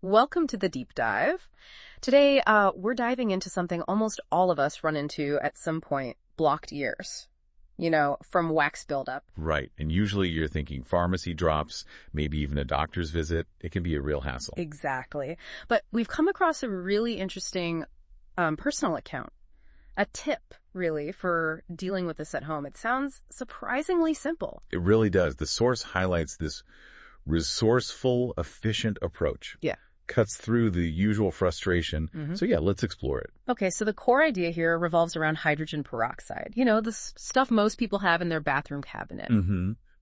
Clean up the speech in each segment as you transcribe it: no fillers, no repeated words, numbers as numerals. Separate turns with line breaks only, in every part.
Welcome to the deep dive. Today, we're diving into something almost all of us run into at some point, blocked ears. From wax buildup.
Right. And usually you're thinking pharmacy drops, maybe even a doctor's visit. It can be a real hassle.
Exactly. But we've come across a really interesting personal account. A tip, really, for dealing with this at home. It sounds surprisingly simple.
It really does. The source highlights this resourceful, efficient approach.
Yeah.
Cuts through the usual frustration. So yeah, let's explore it.
Okay, so the core idea here revolves around hydrogen peroxide. The stuff most people have in their bathroom cabinet.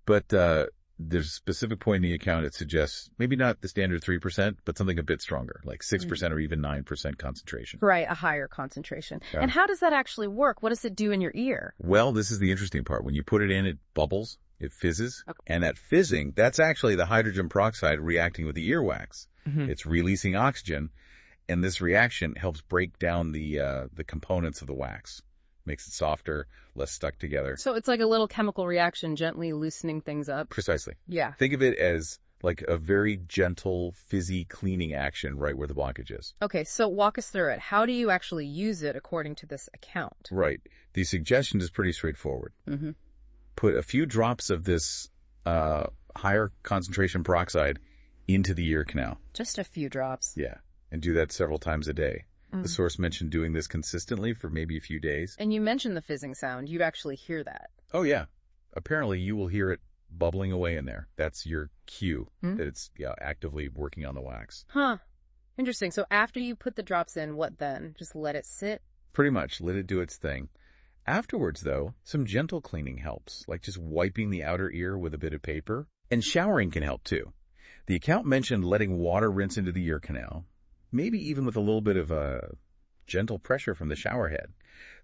But there's a specific point in the account it suggests maybe not the standard 3%, but something a bit stronger, like 6% or even 9% concentration.
Right, a higher concentration.
Yeah.
And how does that actually work? What does it do in your ear?
Well, this is the interesting part. When you put it in, it bubbles, it fizzes.
Okay.
And that fizzing, that's actually the hydrogen peroxide reacting with the earwax. It's releasing oxygen, and this reaction helps break down the components of the wax. Makes it softer, less stuck together.
So it's like a little chemical reaction, gently loosening things up.
Precisely.
Yeah.
Think of it as like a very gentle, fizzy cleaning action right where the blockage is.
Okay, so walk us through it. How do you actually use it according to this account?
Right. The suggestion is pretty straightforward. Put a few drops of this higher concentration peroxide into the ear canal.
Just a few drops.
Yeah. And do that several times a day. The source mentioned doing this consistently for maybe a few days.
And you mentioned the fizzing sound. You actually hear that.
Oh, yeah. Apparently, you will hear it bubbling away in there. That's your cue that it's actively working on the wax.
Huh. Interesting. So after you put the drops in, what then? Just let it sit?
Pretty much. Let it do its thing. Afterwards, though, some gentle cleaning helps, like just wiping the outer ear with a bit of paper. And showering can help, too. The account mentioned letting water rinse into the ear canal, maybe even with a little bit of gentle pressure from the shower head.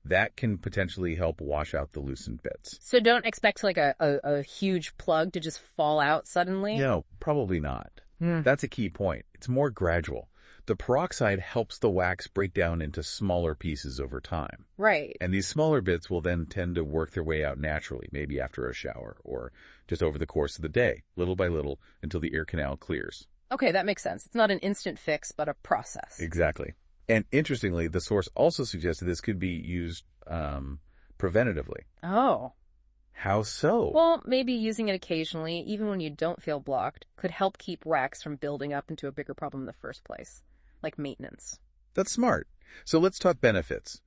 That can potentially help wash out the loosened bits.
So don't expect like a huge plug to just fall out suddenly?
No, probably not. That's a key point. It's more gradual. The peroxide helps the wax break down into smaller pieces over time.
Right.
And these smaller bits will then tend to work their way out naturally, maybe after a shower or just over the course of the day, little by little, until the ear canal clears.
Okay, that makes sense. It's not an instant fix, but a process.
Exactly. And interestingly, the source also suggested this could be used preventatively.
Oh.
How so?
Well, maybe using it occasionally, even when you don't feel blocked, could help keep wax from building up into a bigger problem in the first place, like maintenance.
That's smart. So let's talk benefits.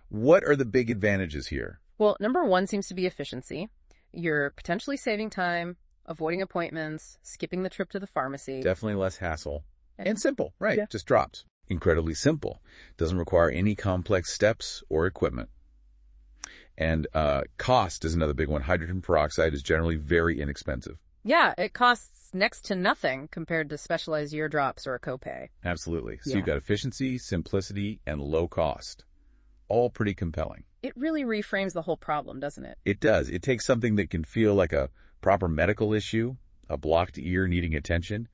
What are the big advantages here?
Well, number one seems to be efficiency. You're potentially saving time, avoiding appointments, skipping the trip to the pharmacy.
Definitely less hassle. And simple, right?
Yeah.
Just drops. Incredibly simple. Doesn't require any complex steps or equipment. And cost is another big one. Hydrogen peroxide is generally very inexpensive.
Yeah, it costs next to nothing compared to specialized ear drops or a copay.
Absolutely. So
Yeah.
you've got efficiency, simplicity, and low cost. All pretty compelling.
It really reframes the whole problem, doesn't it?
It does. It takes something that can feel like a proper medical issue, a blocked ear needing attention,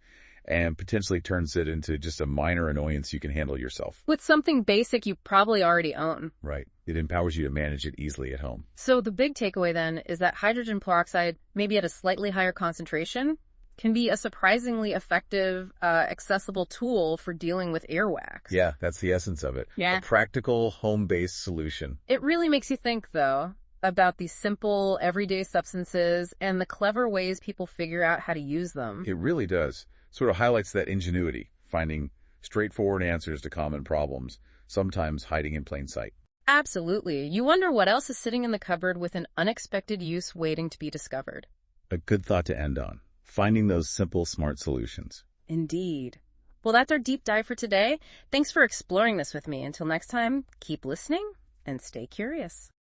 and potentially turns it into just a minor annoyance you can handle yourself.
With something basic you probably already own.
Right. It empowers you to manage it easily at home.
So the big takeaway then is that hydrogen peroxide, maybe at a slightly higher concentration, can be a surprisingly effective, accessible tool for dealing with earwax.
Yeah, that's the essence of it.
Yeah.
A practical, home-based solution.
It really makes you think, though, about these simple, everyday substances and the clever ways people figure out how to use them.
It really does. Sort of highlights that ingenuity, finding straightforward answers to common problems, sometimes hiding in plain sight.
Absolutely. You wonder what else is sitting in the cupboard with an unexpected use waiting to be discovered.
A good thought to end on. Finding those simple, smart solutions.
Indeed. Well, that's our deep dive for today. Thanks for exploring this with me. Until next time, keep listening and stay curious.